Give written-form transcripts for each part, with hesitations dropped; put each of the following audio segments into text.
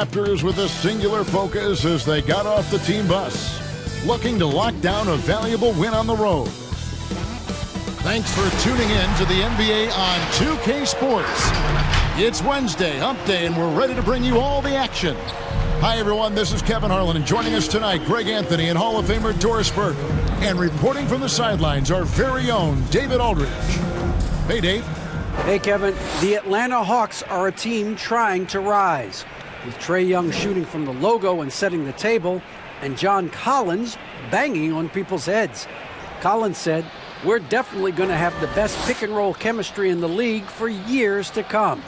Raptors with a singular focus as they got off the team bus, looking to lock down a valuable win on the road. Thanks for tuning in to the NBA on 2K Sports. It's Wednesday, hump day, and we're ready to bring you all the action. Hi, everyone. This is Kevin Harlan, and joining us tonight, Greg Anthony and Hall of Famer Doris Burke. And reporting from the sidelines, our very own David Aldridge. Hey, Dave. Hey, Kevin. The Atlanta Hawks are a team trying to rise, with Trae Young shooting from the logo and setting the table, and John Collins banging on people's heads. Collins said, "We're definitely going to have the best pick-and-roll chemistry in the league for years to come."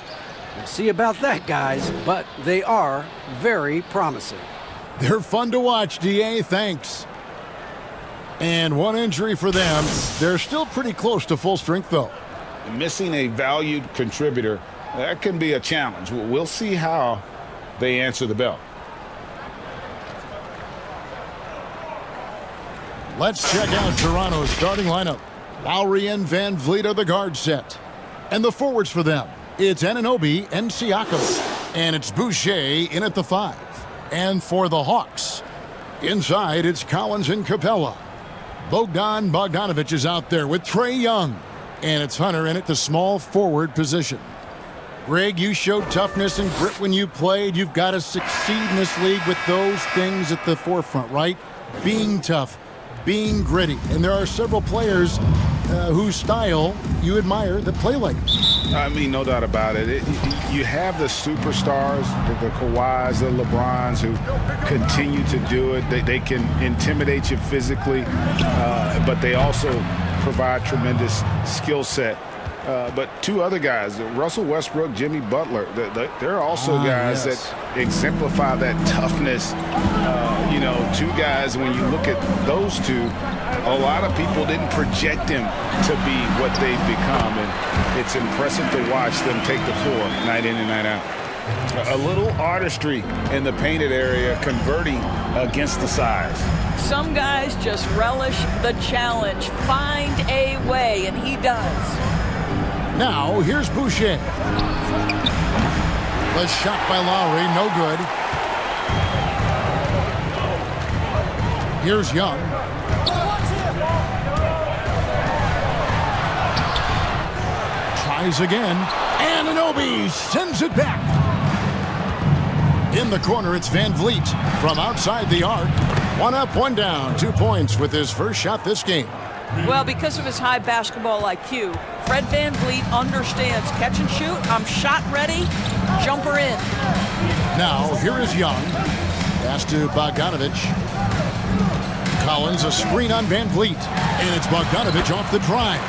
We'll see about that, guys, but they are very promising. They're fun to watch, DA. Thanks. And one injury for them. They're still pretty close to full strength, though. Missing a valued contributor, that can be a challenge. We'll see how they answer the bell. Let's check out Toronto's starting lineup. Lowry and Van Vliet are the guard set. And the forwards for them, it's Anunoby and Siakam. And it's Boucher in at the 5. And for the Hawks, inside it's Collins and Capella. Bogdanovic is out there with Trae Young. And it's Hunter in at the small forward position. Greg, you showed toughness and grit when you played. You've got to succeed in this league with those things at the forefront, right? Being tough, being gritty. And there are several players whose style you admire that play like this. I mean, no doubt about it. You have the superstars, the Kawhis, the LeBrons, who continue to do it. They can intimidate you physically, but they also provide tremendous skill set. But two other guys, Russell Westbrook, Jimmy Butler, they're also guys that exemplify that toughness. Two guys, when you look at those two, a lot of people didn't project them to be what they've become, and it's impressive to watch them take the floor night in and night out. A little artistry in the painted area, converting against the size. Some guys just relish the challenge, find a way, and he does. Now, here's Boucher. The shot by Lowry, no good. Here's Young. Tries again. Anunoby sends it back. In the corner, it's Van Vliet from outside the arc. 1 up, 1 down. 2 points with his first shot this game. Well, because of his high basketball IQ, Fred Van Vliet understands catch and shoot. I'm shot ready. Jumper in. Now, here is Young. Pass to Bogdanovic. Collins, a screen on Van Vliet. And it's Bogdanovic off the drive.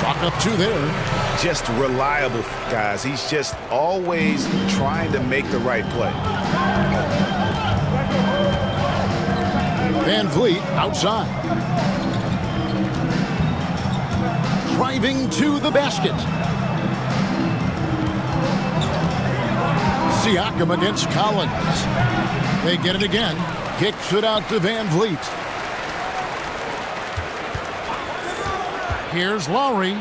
Chalk up 2 there. Just reliable, guys. He's just always trying to make the right play. Van Vliet outside. Driving to the basket. Siakam against Collins. They get it again. Kicks it out to Van Vliet. Here's Lowry.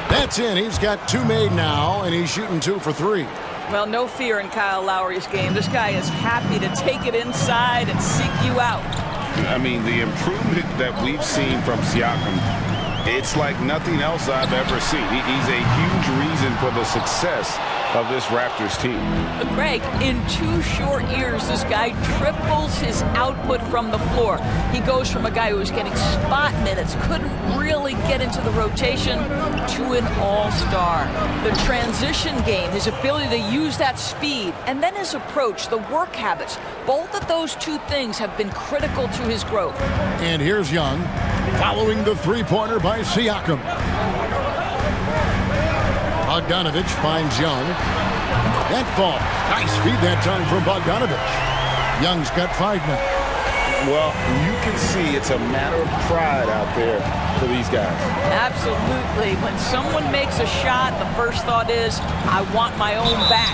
That's in. He's got 2 made now, and he's shooting 2 for 3. Well, no fear in Kyle Lowry's game. This guy is happy to take it inside and seek you out. I mean, the improvement that we've seen from Siakam, it's like nothing else I've ever seen. He's a huge reason for the success of this Raptors team. But Greg, in 2 short years, this guy triples his output from the floor. He goes from a guy who was getting spot minutes, couldn't really get into the rotation, to an all-star. The transition game, his ability to use that speed, and then his approach, the work habits, both of those 2 things have been critical to his growth. And here's Young, following the 3-pointer by Siakam. Bogdanovic finds Young. That ball. Nice feed that time from Bogdanovic. Young's got 5 now. Well, you can see it's a matter of pride out there for these guys. Absolutely. When someone makes a shot, the first thought is, I want my own back.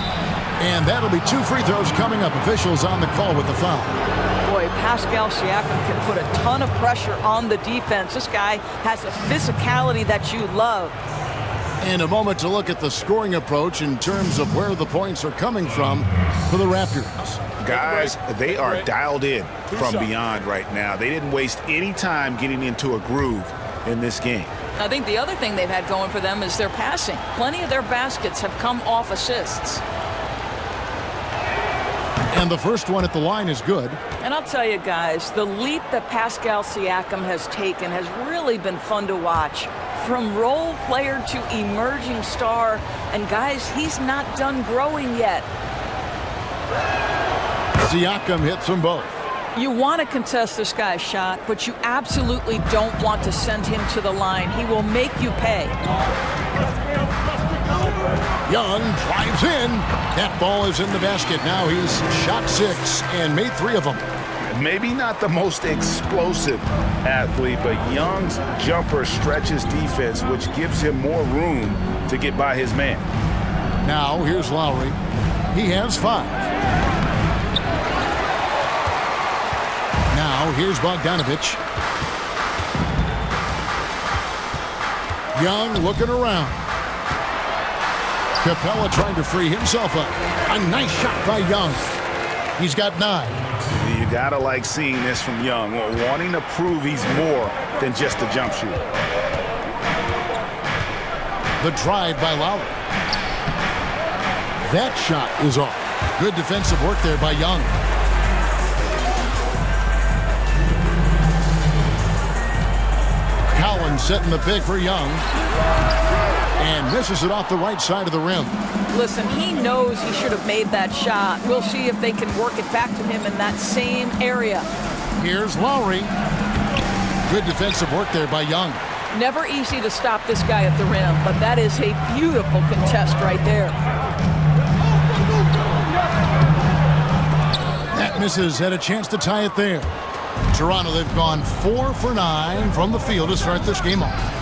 And that'll be 2 free throws coming up. Officials on the call with the foul. Boy, Pascal Siakam can put a ton of pressure on the defense. This guy has a physicality that you love. And a moment to look at the scoring approach in terms of where the points are coming from for the Raptors. Guys, they are dialed in from beyond right now. They didn't waste any time getting into a groove in this game. I think the other thing they've had going for them is their passing. Plenty of their baskets have come off assists. And the first one at the line is good. And I'll tell you guys, the leap that Pascal Siakam has taken has really been fun to watch. From role player to emerging star. And guys, he's not done growing yet. Siakam hits them both. You want to contest this guy's shot, but you absolutely don't want to send him to the line. He will make you pay. Young drives in. That ball is in the basket. Now he's shot 6 and made 3 of them. Maybe not the most explosive athlete, but Young's jumper stretches defense, which gives him more room to get by his man. Now here's Lowry. He has 5. Now here's Bogdanovich. Young looking around. Capella trying to free himself up. A nice shot by Young. He's got 9. You gotta like seeing this from Young, wanting to prove he's more than just a jump shooter. The drive by Lowry. That shot is off. Good defensive work there by Young. Collins setting the pick for Young. And misses it off the right side of the rim. Listen, he knows he should have made that shot. We'll see if they can work it back to him in that same area. Here's Lowry. Good defensive work there by Young. Never easy to stop this guy at the rim, but that is a beautiful contest right there. That misses. Had a chance to tie it there. Toronto, they've gone 4 for 9 from the field to start this game off.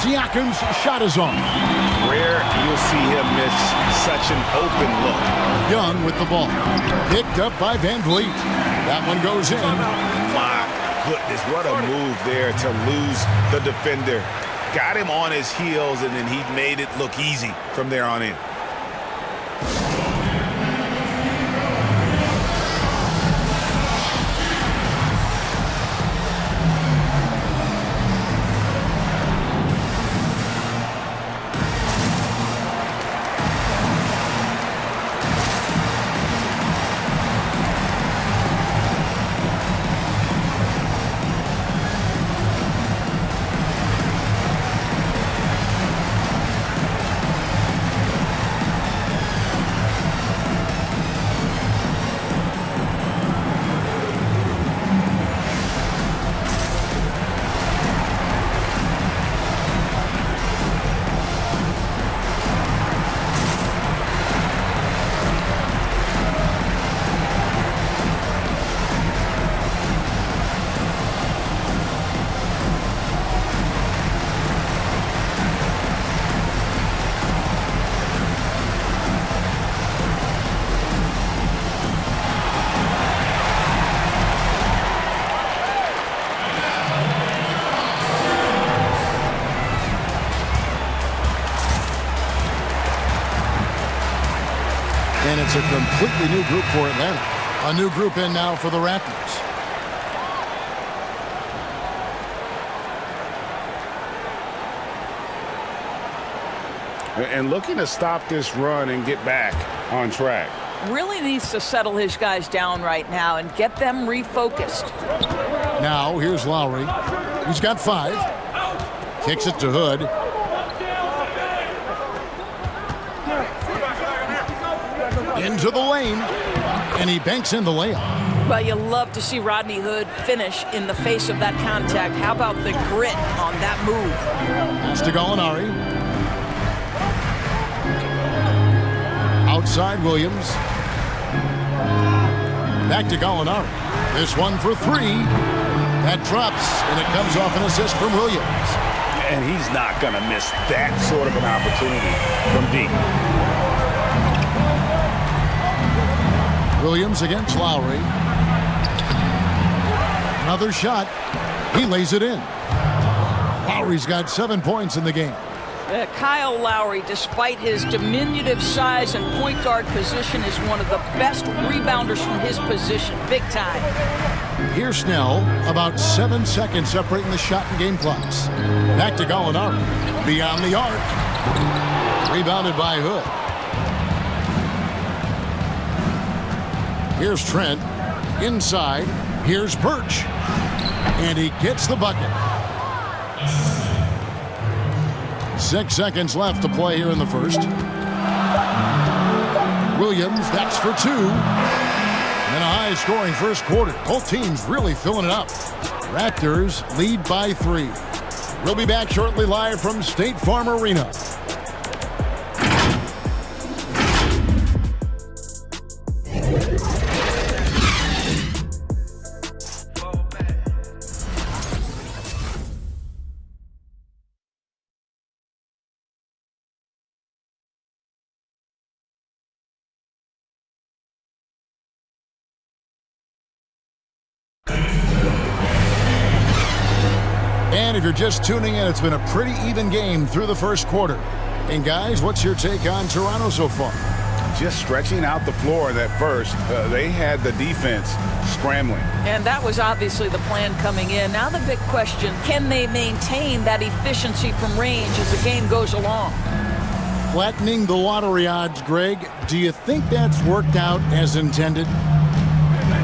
Siakam's shot is on. Rare you'll see him miss such an open look. Young with the ball. Picked up by Van Vliet. That one goes in. My goodness, what a move there to lose the defender. Got him on his heels, and then he made it look easy from there on in. And it's a completely new group for Atlanta. A new group in now for the Raptors. And looking to stop this run and get back on track. Really needs to settle his guys down right now and get them refocused. Now here's Lowry. He's got 5. Kicks it to Hood. Into the lane. And he banks in the layup. Well, you love to see Rodney Hood finish in the face of that contact. How about the grit on that move? Pass to Gallinari. Outside Williams. Back to Gallinari. This one for 3. That drops, and it comes off an assist from Williams. And he's not going to miss that sort of an opportunity from deep. Williams against Lowry. Another shot. He lays it in. Lowry's got 7 points in the game. Kyle Lowry, despite his diminutive size and point guard position, is one of the best rebounders from his position. Big time. Here's Snell, about 7 seconds separating the shot and game clocks. Back to Gallinari. Beyond the arc. Rebounded by Hood. Here's Trent. Inside. Here's Birch. And he gets the bucket. 6 seconds left to play here in the first. Williams, that's for 2. And a high-scoring first quarter. Both teams really filling it up. Raptors lead by 3. We'll be back shortly live from State Farm Arena. And if you're just tuning in, it's been a pretty even game through the first quarter. And guys, what's your take on Toronto so far? Just stretching out the floor in that first. They had the defense scrambling. And that was obviously the plan coming in. Now the big question, can they maintain that efficiency from range as the game goes along? Flattening the lottery odds, Greg. Do you think that's worked out as intended?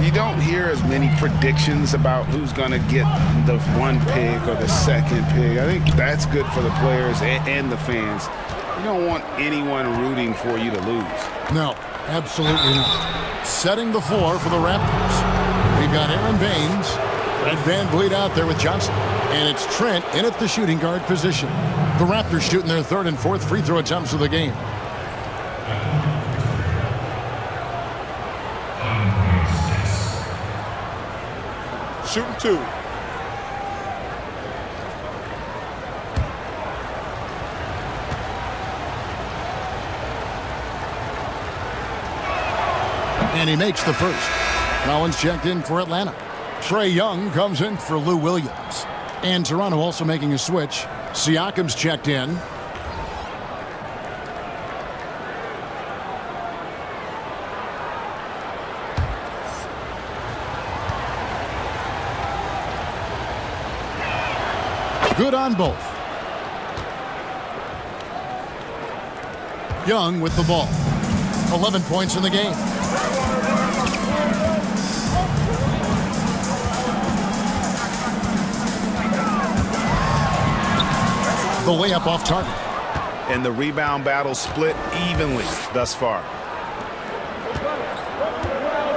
You don't hear as many predictions about who's going to get the 1 pick or the 2nd pick. I think that's good for the players and the fans. You don't want anyone rooting for you to lose. No, absolutely not. Setting the floor for the Raptors. We've got Aaron Baines, Fred VanVleet out there with Johnson. And it's Trent in at the shooting guard position. The Raptors shooting their 3rd and 4th free throw attempts of the game. Shooting 2. And he makes the first. Collins checked in for Atlanta. Trae Young comes in for Lou Williams. And Toronto also making a switch. Siakam's checked in. Good on both. Young with the ball. 11 points in the game. The layup off target. And the rebound battle split evenly thus far.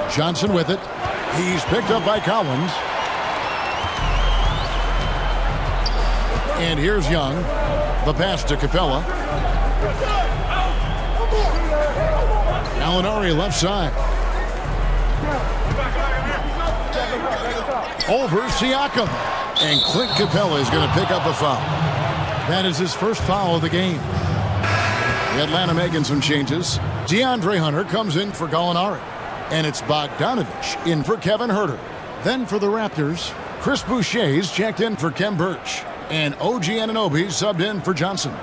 Johnson with it. He's picked up by Collins. And here's Young. The pass to Capella. Gallinari left side. Over Siakam. And Clint Capella is going to pick up a foul. That is his first foul of the game. The Atlanta making some changes. DeAndre Hunter comes in for Gallinari. And it's Bogdanovich in for Kevin Huerter. Then for the Raptors, Chris Boucher's checked in for Kem Birch. And OG Anunoby subbed in for Johnson.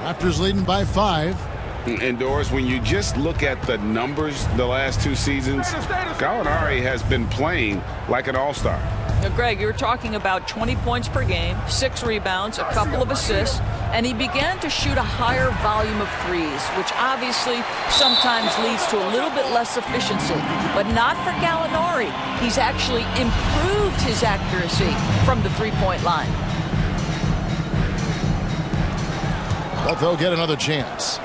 Raptors leading by 5. And Doris, when you just look at the numbers the last 2 seasons, Gallinari has been playing like an all-star. Now, Greg, you were talking about 20 points per game, 6 rebounds, a couple of assists, and he began to shoot a higher volume of threes, which obviously sometimes leads to a little bit less efficiency. But not for Gallinari. He's actually improved his accuracy from the three-point line. But they'll get another chance.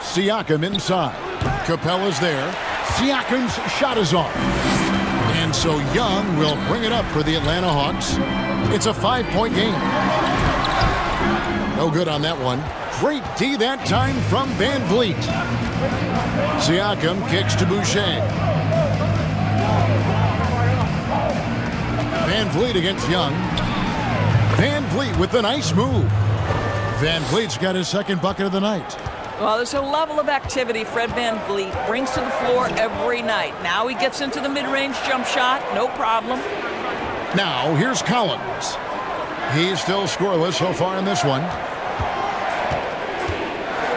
Siakam inside. Capella's there. Siakam's shot is off. And so Young will bring it up for the Atlanta Hawks. It's a 5-point game. No good on that one. Great D that time from VanVleet. Siakam kicks to Boucher. VanVleet against Young. VanVleet with the nice move. VanVleet's got his 2nd bucket of the night. Well, there's a level of activity Fred VanVleet brings to the floor every night. Now he gets into the mid-range jump shot, no problem. Now here's Collins. He's still scoreless so far in this one.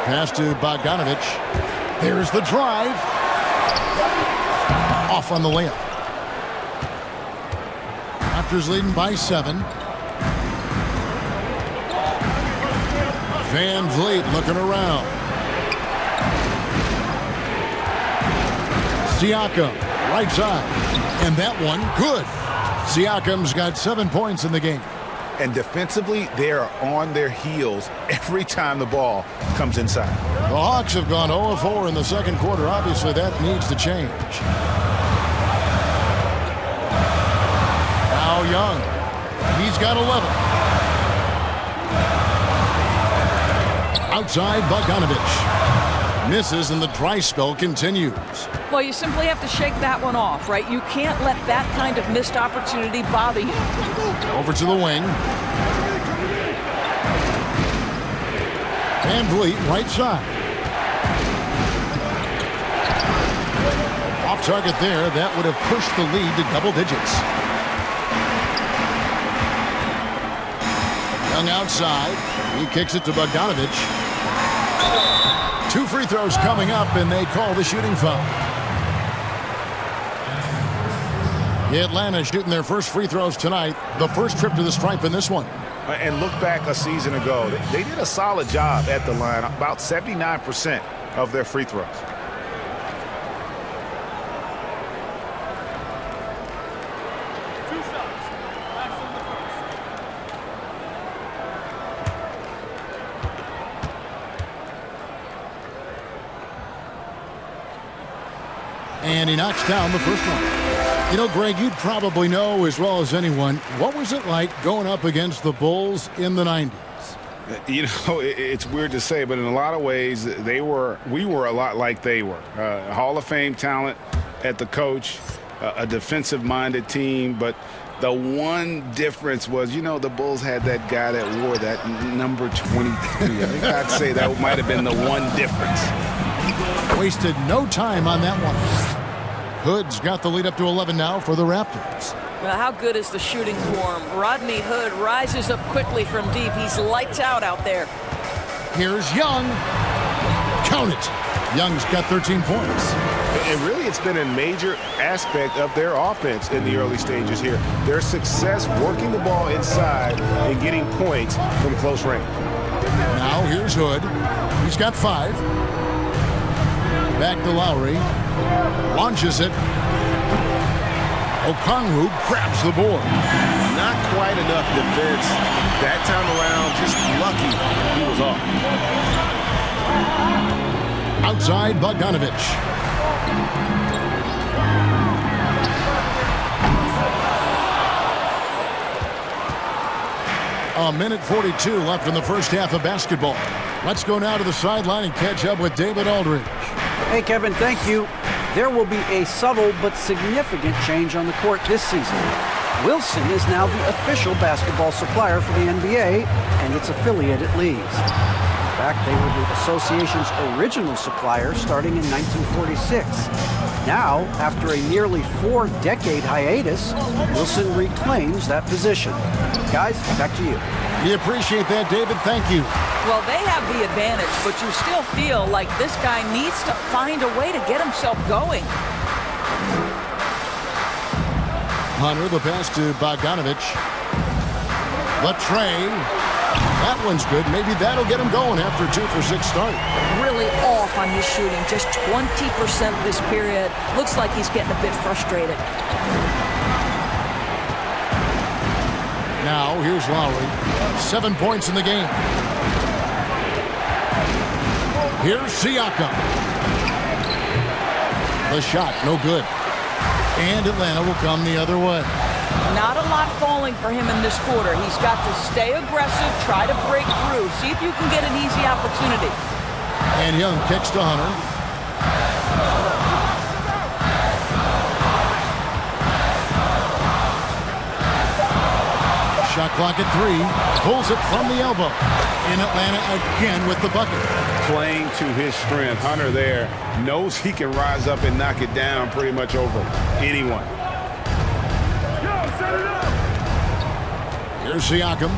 Pass to Bogdanovich. There's the drive. Off on the layup. Raptors leading by 7. Van Vliet looking around. Siakam, right side. And that one, good. Siakam's got 7 points in the game. And defensively, they are on their heels every time the ball comes inside. The Hawks have gone 0-4 in the second quarter. Obviously, that needs to change. Now Young. He's got 11. Outside, Bogdanovich. Misses, and the dry spell continues. Well, you simply have to shake that one off, right? You can't let that kind of missed opportunity bother you. Over to the wing. Van Vliet, right side. Off target there. That would have pushed the lead to double digits. Young outside. He kicks it to Bogdanovich. 2 free throws coming up, and they call the shooting foul. Atlanta shooting their first free throws tonight. The first trip to the stripe in this one. And look back a season ago. They did a solid job at the line, about 79% of their free throws. And he knocks down the first one. You know, Greg, you'd probably know as well as anyone, what was it like going up against the Bulls in the 90s? You know, it's weird to say, but in a lot of ways, we were a lot like they were. Hall of Fame talent at the coach, a defensive-minded team, but the one difference was, you know, the Bulls had that guy that wore that number 23. I think I'd say that might have been the one difference. Wasted no time on that one. Hood's got the lead up to 11 now for the Raptors. Well, how good is the shooting form? Rodney Hood rises up quickly from deep. He's lights out there. Here's Young. Count it. Young's got 13 points. And really, it's been a major aspect of their offense in the early stages here. Their success working the ball inside and getting points from close range. Now here's Hood. He's got 5. Back to Lowry. Launches it. Okongwu grabs the board. Not quite enough defense. That time around, just lucky he was off. Outside, Bogdanovich. A minute 42 left in the first half of basketball. Let's go now to the sideline and catch up with David Aldridge. Hey, Kevin, thank you. There will be a subtle but significant change on the court this season. Wilson is now the official basketball supplier for the NBA and its affiliated leagues. In fact, they were the association's original supplier starting in 1946. Now, after a nearly 4-decade hiatus, Wilson reclaims that position. Guys, back to you. We appreciate that, David. Thank you. Well, they have the advantage, but you still feel like this guy needs to find a way to get himself going. Hunter, the pass to Bogdanovich. The tray. That one's good. Maybe that'll get him going after a 2-for-6 start. Really off on his shooting. Just 20% this period. Looks like he's getting a bit frustrated. Now, here's Lowry. 7 points in the game. Here's Siakam. The shot, no good. And Atlanta will come the other way. Not a lot falling for him in this quarter. He's got to stay aggressive, try to break through, see if you can get an easy opportunity. And Young kicks to Hunter. Shot clock at 3. Pulls it from the elbow. In Atlanta again with the bucket. Playing to his strength. Hunter there knows he can rise up and knock it down pretty much over anyone. Here's Siakam.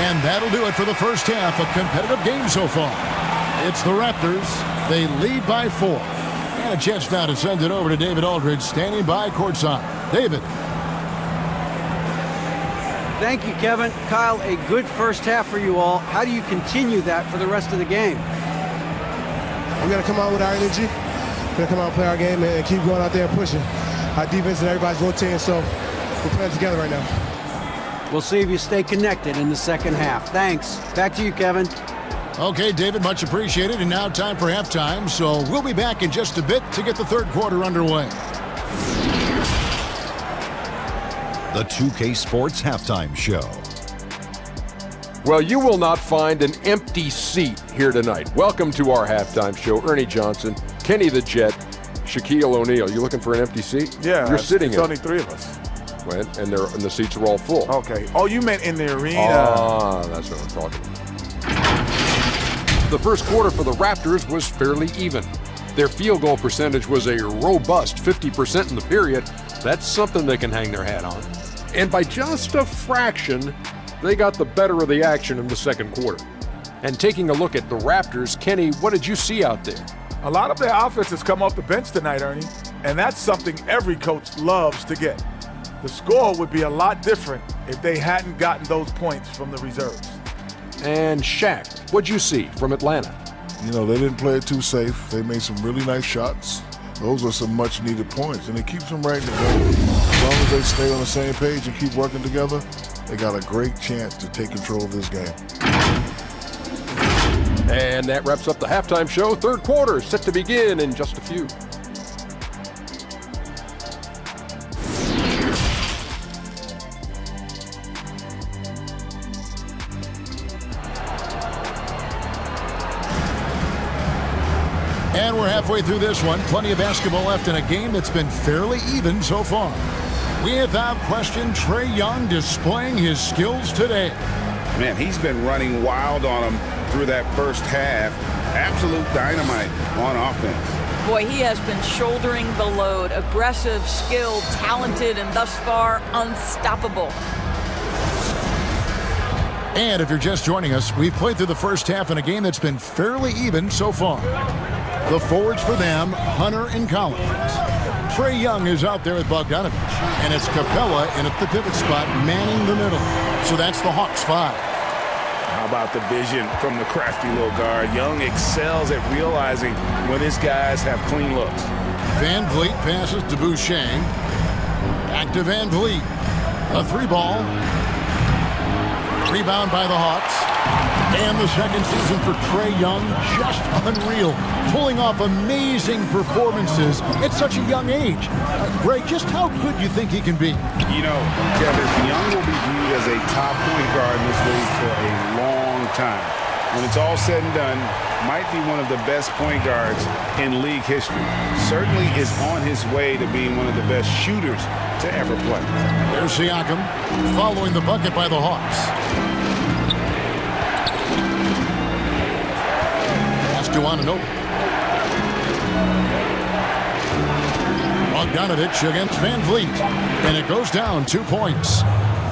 And that'll do it for the first half. A competitive game so far. It's the Raptors. They lead by 4. And a chance now to send it over to David Aldridge, standing by courtside. David. Thank you, Kevin. Kyle, a good first half for you all. How do you continue that for the rest of the game? We're going to come out with our energy. We're going to come out and play our game and keep going out there and pushing. Our defense and everybody's rotating, so we're playing together right now. We'll see if you stay connected in the second half. Thanks. Back to you, Kevin. Okay, David, much appreciated. And now time for halftime. So we'll be back in just a bit to get the third quarter underway. The 2K Sports Halftime Show. Well, you will not find an empty seat here tonight. Welcome to our halftime show. Ernie Johnson, Kenny the Jet, Shaquille O'Neal. You looking for an empty seat? Yeah, you're sitting it's in. only 3 of us. And the seats are all full. Okay. Oh, you meant in the arena. Ah, that's what I'm talking about. The first quarter for the Raptors was fairly even. Their field goal percentage was a robust 50% in the period. That's something they can hang their hat on. And by just a fraction, they got the better of the action in the second quarter. And taking a look at the Raptors, Kenny, what did you see out there? A lot of their offense has come off the bench tonight, Ernie, and that's something every coach loves to get. The score would be a lot different if they hadn't gotten those points from the reserves. And Shaq, what'd you see from Atlanta? You know, they didn't play it too safe. They made some really nice shots. Those are some much-needed points, and it keeps them right in the game. As long as they stay on the same page and keep working together, they got a great chance to take control of this game. And that wraps up the halftime show. Third quarter set to begin in just a few. And we're halfway through this one. Plenty of basketball left in a game that's been fairly even so far. Without question, Trae Young displaying his skills today. Man, he's been running wild on them through that first half. Absolute dynamite on offense. Boy, he has been shouldering the load. Aggressive, skilled, talented, and thus far unstoppable. And if you're just joining us, we've played through the first half in a game that's been fairly even so far. The forwards for them, Hunter and Collins. Trae Young is out there with Bogdanovich, and it's Capella in at the pivot spot, manning the middle. So that's the Hawks 5. How about the vision from the crafty little guard? Young excels at realizing when his guys have clean looks. Van Vliet passes to Boucher. Back to Van Vliet. A 3-ball. Rebound by the Hawks. And the second season for Trae Young, just unreal. Pulling off amazing performances at such a young age. Greg, just how good do you think he can be? You know, Kevin, Young will be viewed as a top point guard in this league for a long time. When it's all said and done, might be one of the best point guards in league history. Certainly is on his way to being one of the best shooters to ever play. There's Siakam following the bucket by the Hawks. To Ananobi. Bogdanovich against Van Vliet. And it goes down 2 points.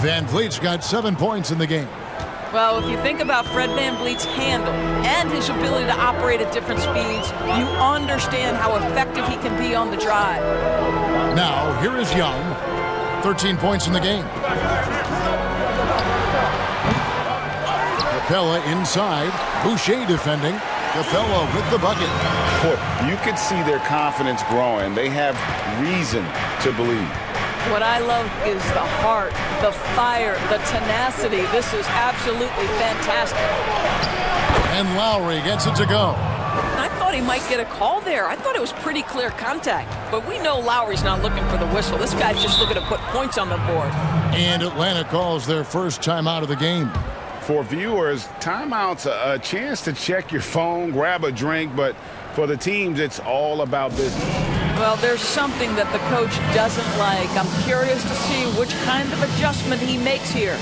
Van Vliet's got 7 points in the game. Well, if you think about Fred VanVleet's handle and his ability to operate at different speeds, you understand how effective he can be on the drive. Now, here is Young. 13 points in the game. Capella inside. Boucher defending. Capella with the bucket. Boy, you could see their confidence growing. They have reason to believe. What I love is the heart, the fire, the tenacity. This is absolutely fantastic. And Lowry gets it to go. I thought he might get a call there. I thought it was pretty clear contact. But we know Lowry's not looking for the whistle. This guy's just looking to put points on the board. And Atlanta calls their first timeout of the game. For viewers, timeout's a chance to check your phone, grab a drink, but for the teams, it's all about business. Well, there's something that the coach doesn't like. I'm curious to see which kind of adjustment he makes here.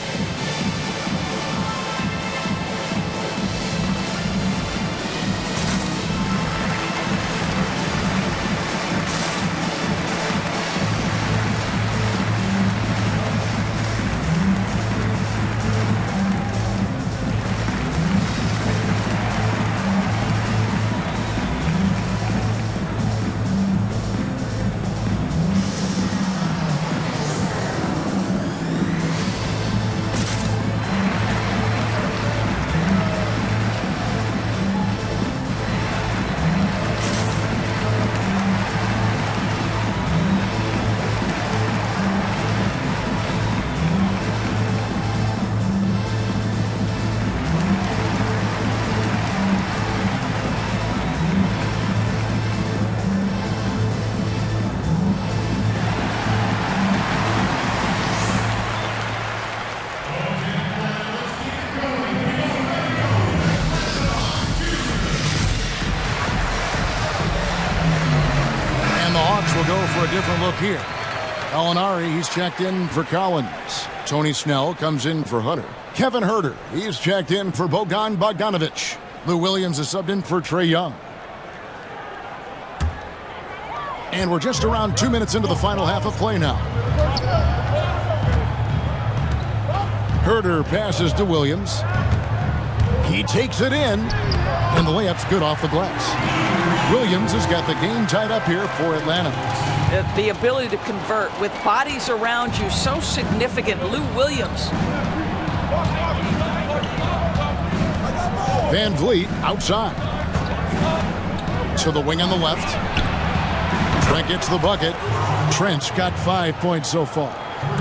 different look here. Gallinari, he's checked in for Collins. Tony Snell comes in for Hunter. Kevin Herter, he's checked in for Bogdan Bogdanovic. Lou Williams is subbed in for Trae Young. And we're just around 2 minutes into the final half of play now. Herter passes to Williams. He takes it in, and the layup's good off the glass. Williams has got the game tied up here for Atlanta. The ability to convert with bodies around you so significant. Lou Williams. Van Vliet outside. To the wing on the left. Trent gets the bucket. Trent's got 5 points so far.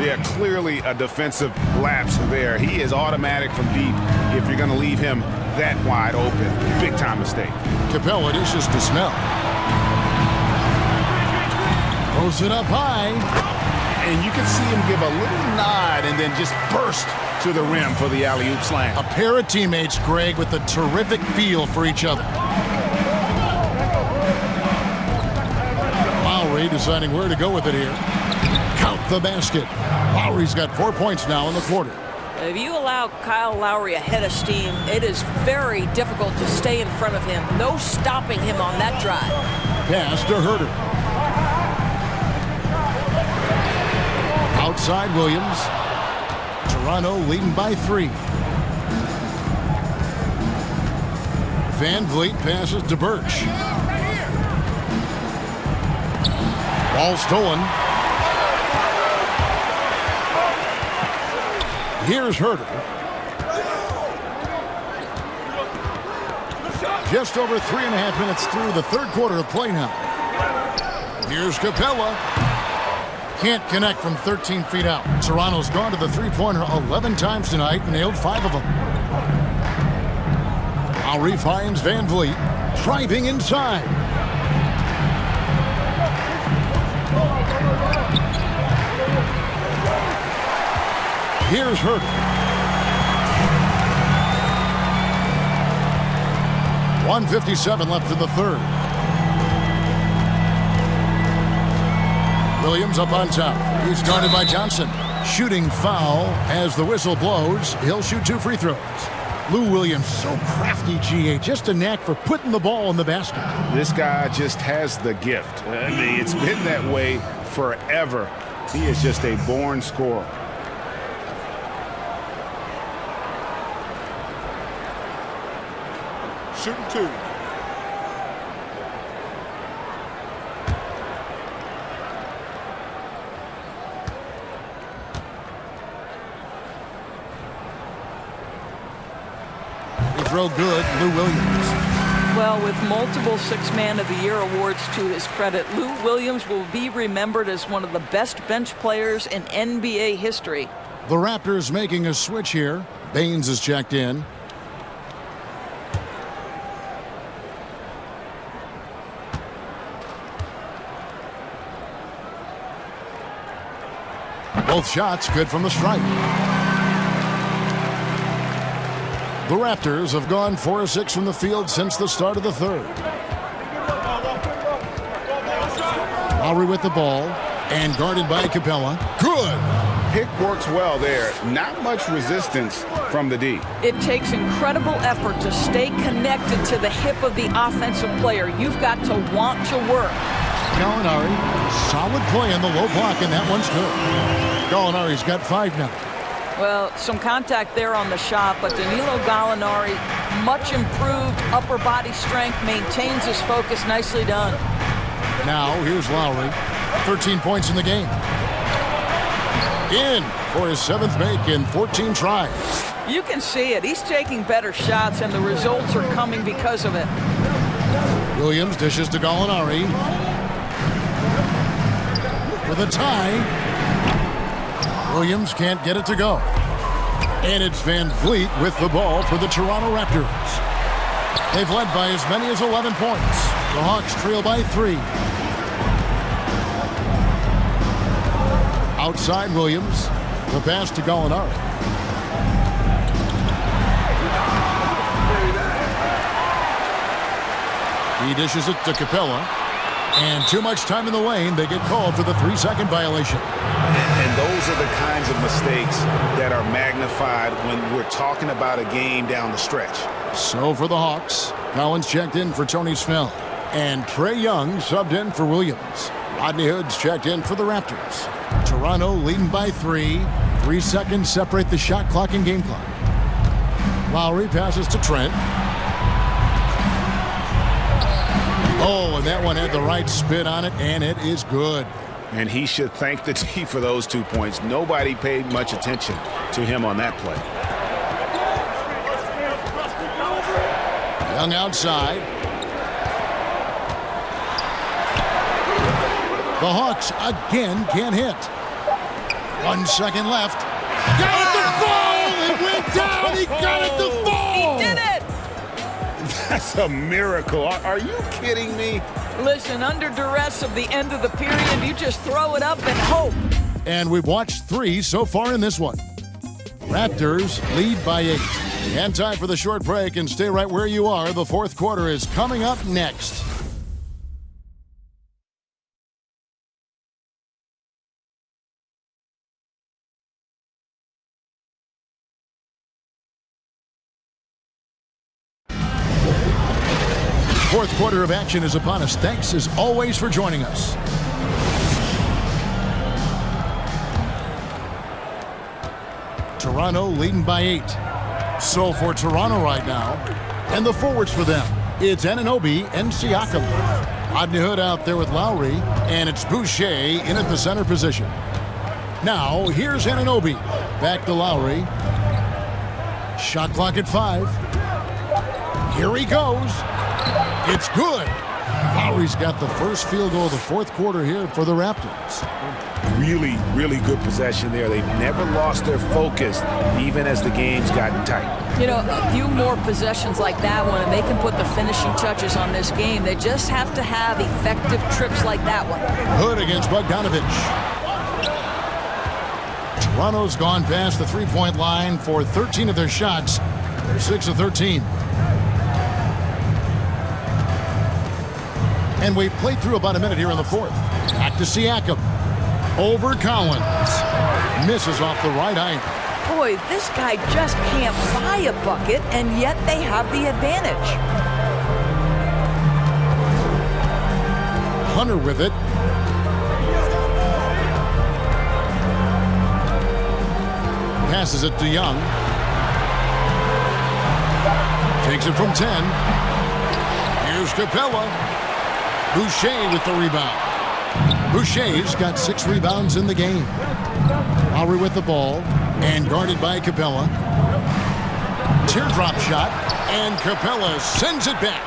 Yeah, clearly a defensive lapse there. He is automatic from deep if you're going to leave him that wide open. Big time mistake. Capella dishes to Snell. Throws it up high. And you can see him give a little nod and then just burst to the rim for the alley-oop slam. A pair of teammates, Greg, with a terrific feel for each other. Lowry deciding where to go with it here. Count the basket. Lowry's got 4 points now in the quarter. If you allow Kyle Lowry a head of steam, it is very difficult to stay in front of him. No stopping him on that drive. Pass to Herter. Outside Williams. Toronto leading by 3. Van Vliet passes to Birch. Ball stolen. Here's Herter. Just over 3.5 minutes through the third quarter of play now. Here's Capella. Can't connect from 13 feet out. Toronto's gone to the three-pointer 11 times tonight and nailed 5 of them. Lowry finds Van Vliet. Driving inside. Here's Herter. .157 left in the third. Williams up on top. He's guarded by Johnson. Shooting foul as the whistle blows. He'll shoot 2 free throws. Lou Williams, so crafty, GA. Just a knack for putting the ball in the basket. This guy just has the gift. I mean, it's been that way forever. He is just a born scorer. Shooting 2. Throw good, Lou Williams. Well, with multiple Sixth Man of the Year awards to his credit, Lou Williams will be remembered as one of the best bench players in NBA history. The Raptors making a switch here. Baines is checked in. Both shots good from the stripe. The Raptors have gone 4 of 6 from the field since the start of the third. Lowry with the ball and guarded by Capella. Good. Pick works well there. Not much resistance from the D. It takes incredible effort to stay connected to the hip of the offensive player. You've got to want to work. Gallinari, solid play on the low block, and that one's good. Gallinari's got 5 now. Well, some contact there on the shot, but Danilo Gallinari, much improved upper body strength, maintains his focus. Nicely done. Now, here's Lowry. 13 points in the game. In for his 7th make in 14 tries. You can see it. He's taking better shots, and the results are coming because of it. Williams dishes to Gallinari. For the tie. Williams can't get it to go. And it's Van Vliet with the ball for the Toronto Raptors. They've led by as many as 11 points. The Hawks trail by 3. Outside Williams. The pass to Gallinari. He dishes it to Capella. And too much time in the lane. They get called for the 3-second violation. And those are the kinds of mistakes that are magnified when we're talking about a game down the stretch. So for the Hawks, Collins checked in for Tony Snell. And Trae Young subbed in for Williams. Rodney Hood's checked in for the Raptors. Toronto leading by 3. 3 seconds separate the shot clock and game clock. Lowry passes to Trent. Oh, and that one had the right spin on it, and it is good. And he should thank the team for those 2 points. Nobody paid much attention to him on that play. Young outside. The Hawks again can't hit. 1 second left. Got it to fall! It went down! He got it to fall! He did it! That's a miracle. Are you kidding me? Listen, under duress of the end of the period, you just throw it up and hope. And we've watched 3 so far in this one. Raptors lead by 8. And time for the short break, and stay right where you are. The fourth quarter is coming up next. Fourth quarter of action is upon us. Thanks, as always, for joining us. Toronto leading by 8. So for Toronto right now, and the forwards for them, it's Anunoby and Siakam. Rodney Hood out there with Lowry, and it's Boucher in at the center position. Now, here's Anunoby. Back to Lowry. Shot clock at 5. Here he goes. It's good. Lowry's got the first field goal of the fourth quarter here for the Raptors. Really, really good possession there. They've never lost their focus, even as the game's gotten tight. You know, a few more possessions like that one, and they can put the finishing touches on this game. They just have to have effective trips like that one. Hood against Bogdanovich. Toronto's gone past the three-point line for 13 of their shots. They're 6 of 13. And we've played through about a minute here in the fourth. Back to Siakam. Over Collins. Misses off the right eye. Boy, this guy just can't buy a bucket, and yet they have the advantage. Hunter with it. Passes it to Young. Takes it from 10. Here's Capella. Boucher with the rebound. Boucher's got 6 rebounds in the game. Lowry with the ball and guarded by Capella. Teardrop shot, and Capella sends it back.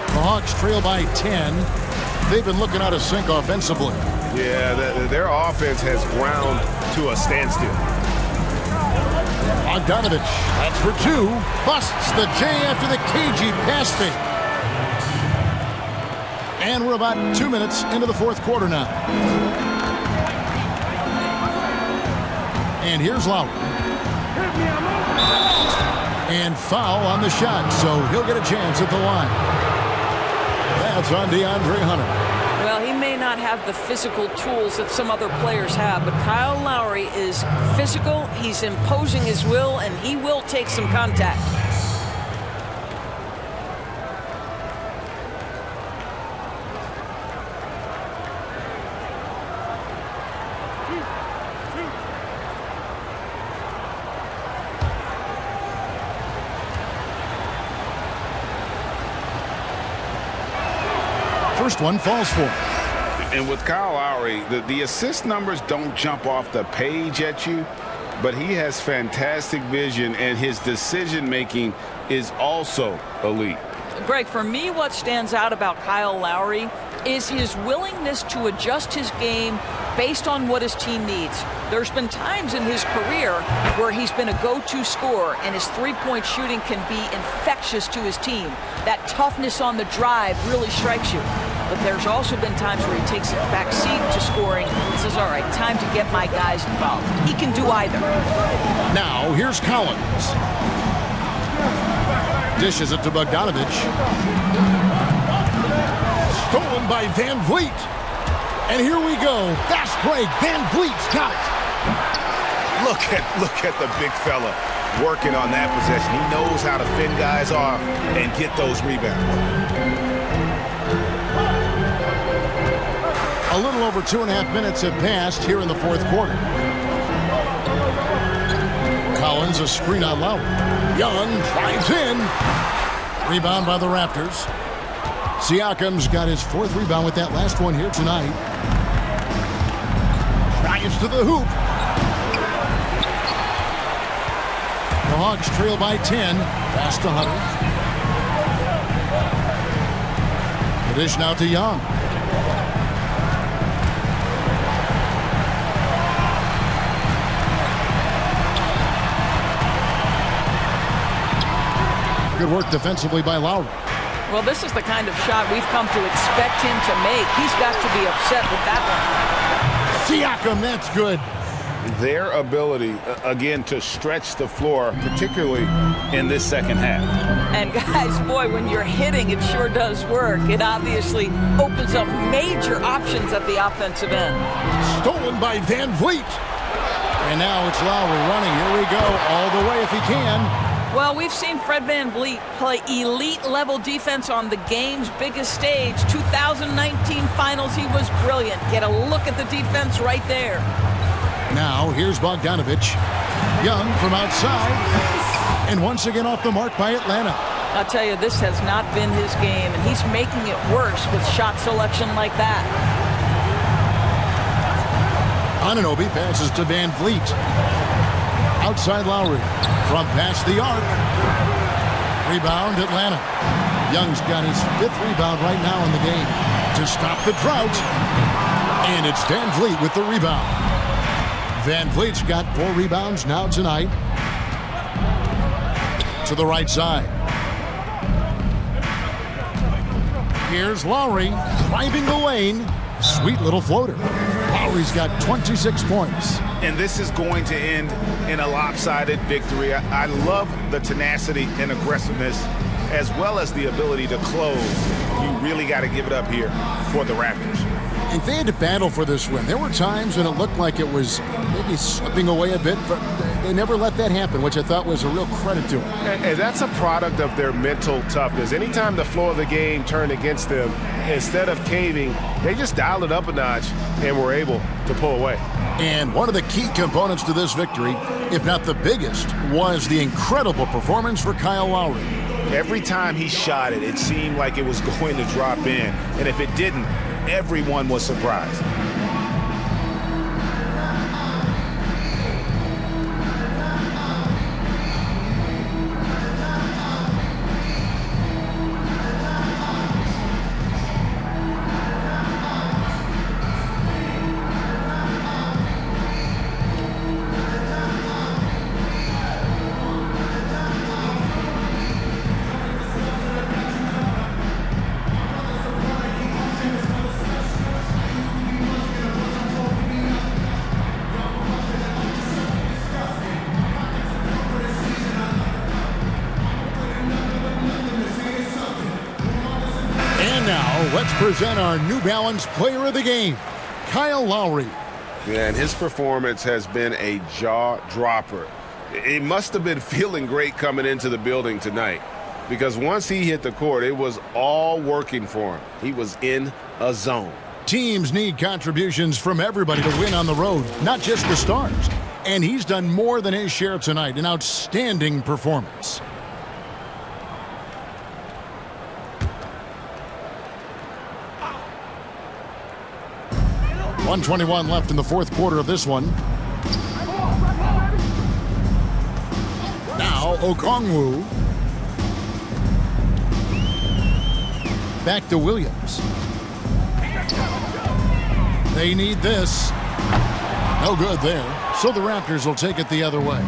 The Hawks trail by 10. They've been looking out of sync offensively. Yeah, their offense has ground to a standstill. Bogdanovich, that's for 2. Busts the J after the cagey pass fake. And we're about 2 minutes into the fourth quarter now. And here's Lowry. And foul on the shot, so he'll get a chance at the line. That's on DeAndre Hunter. Well, he may not have the physical tools that some other players have, but Kyle Lowry is physical, he's imposing his will, and he will take some contact. First one falls for. And with Kyle Lowry, the assist numbers don't jump off the page at you, but he has fantastic vision, and his decision-making is also elite. Greg, for me, what stands out about Kyle Lowry is his willingness to adjust his game based on what his team needs. There's been times in his career where he's been a go-to scorer, and his three-point shooting can be infectious to his team. That toughness on the drive really strikes you. But there's also been times where he takes a back seat to scoring and says, all right, time to get my guys involved. He can do either. Now, here's Collins. Dishes it to Bogdanovich. Stolen by Van Vliet. And here we go. Fast break. Van Vliet's got it. Look at the big fella working on that possession. He knows how to fend guys off and get those rebounds. A little over 2.5 minutes have passed here in the fourth quarter. Collins, a screen on Lowry. Young drives in. Rebound by the Raptors. Siakam's got his fourth rebound with that last one here tonight. Drives to the hoop. The Hawks trail by 10. Pass to Hunter. The dish now to Young. Good work defensively by Lowry. Well, this is the kind of shot we've come to expect him to make. He's got to be upset with that one. Siakam, that's good. Their ability, again, to stretch the floor, particularly in this second half. And guys, boy, when you're hitting, it sure does work. It obviously opens up major options at the offensive end. Stolen by Van Vliet. And now it's Lowry running. Here we go, all the way if he can. Well, we've seen Fred Van Vliet play elite-level defense on the game's biggest stage. 2019 Finals, he was brilliant. Get a look at the defense right there. Now, here's Bogdanovich. Young from outside. And once again off the mark by Atlanta. I'll tell you, this has not been his game, and he's making it worse with shot selection like that. Anunoby passes to Van Vliet. Outside Lowry. From past the arc. Rebound Atlanta. Young's got his fifth rebound right now in the game to stop the drought. And it's Van Vliet with the rebound. Van Vliet's got 4 rebounds now tonight. To the right side. Here's Lowry driving the lane. Sweet little floater. Lowry's got 26 points. And this is going to end in a lopsided victory. I love the tenacity and aggressiveness as well as the ability to close. You really got to give it up here for the Raptors. And they had to battle for this win. There were times when it looked like it was maybe slipping away a bit, but they never let that happen, which I thought was a real credit to them. And that's a product of their mental toughness. Anytime the flow of the game turned against them, instead of caving, they just dialed it up a notch and were able to pull away. And one of the key components to this victory, if not the biggest, was the incredible performance for Kyle Lowry. Every time he shot it, it seemed like it was going to drop in. And if it didn't, everyone was surprised. Let's present our New Balance Player of the Game, Kyle Lowry. Yeah, and his performance has been a jaw-dropper. He must have been feeling great coming into the building tonight because once he hit the court, it was all working for him. He was in a zone. Teams need contributions from everybody to win on the road, not just the stars. And he's done more than his share tonight, an outstanding performance. .121 left in the fourth quarter of this one. Now Okongwu. Back to Williams. They need this. No good there. So the Raptors will take it the other way.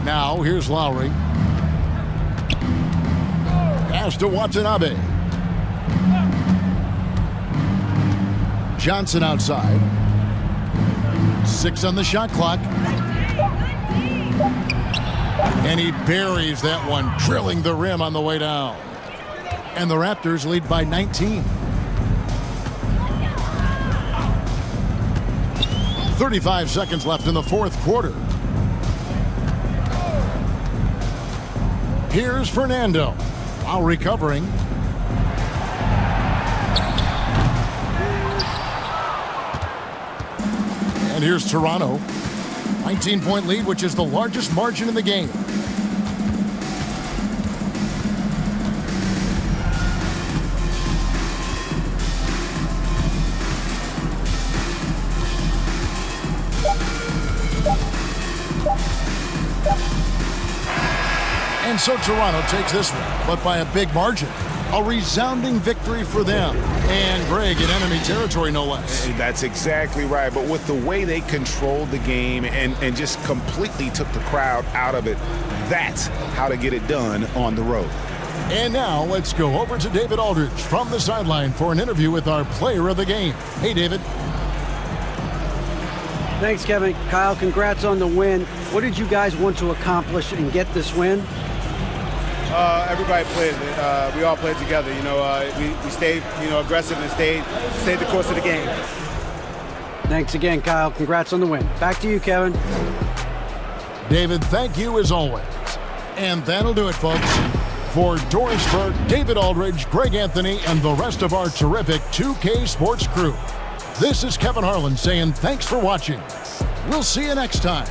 Now here's Lowry. Pass to Watanabe. Johnson outside. 6 on the shot clock. And he buries that one, drilling the rim on the way down. And the Raptors lead by 19. 35 seconds left in the fourth quarter. Here's Fernando, while recovering. And here's Toronto. 19-point lead, which is the largest margin in the game. And so Toronto takes this one, but by a big margin. A resounding victory for them. And Greg, in enemy territory, no less. That's exactly right. But with the way they controlled the game and just completely took the crowd out of it, that's how to get it done on the road. And now let's go over to David Aldridge from the sideline for an interview with our player of the game. Hey, David. Thanks, Kevin. Kyle, congrats on the win. What did you guys want to accomplish and get this win? Everybody played. We all played together. We stayed, aggressive and stayed the course of the game. Thanks again, Kyle. Congrats on the win. Back to you, Kevin. David, thank you as always. And that'll do it, folks. For Doris Burke, David Aldridge, Greg Anthony, and the rest of our terrific 2K Sports crew, this is Kevin Harlan saying thanks for watching. We'll see you next time.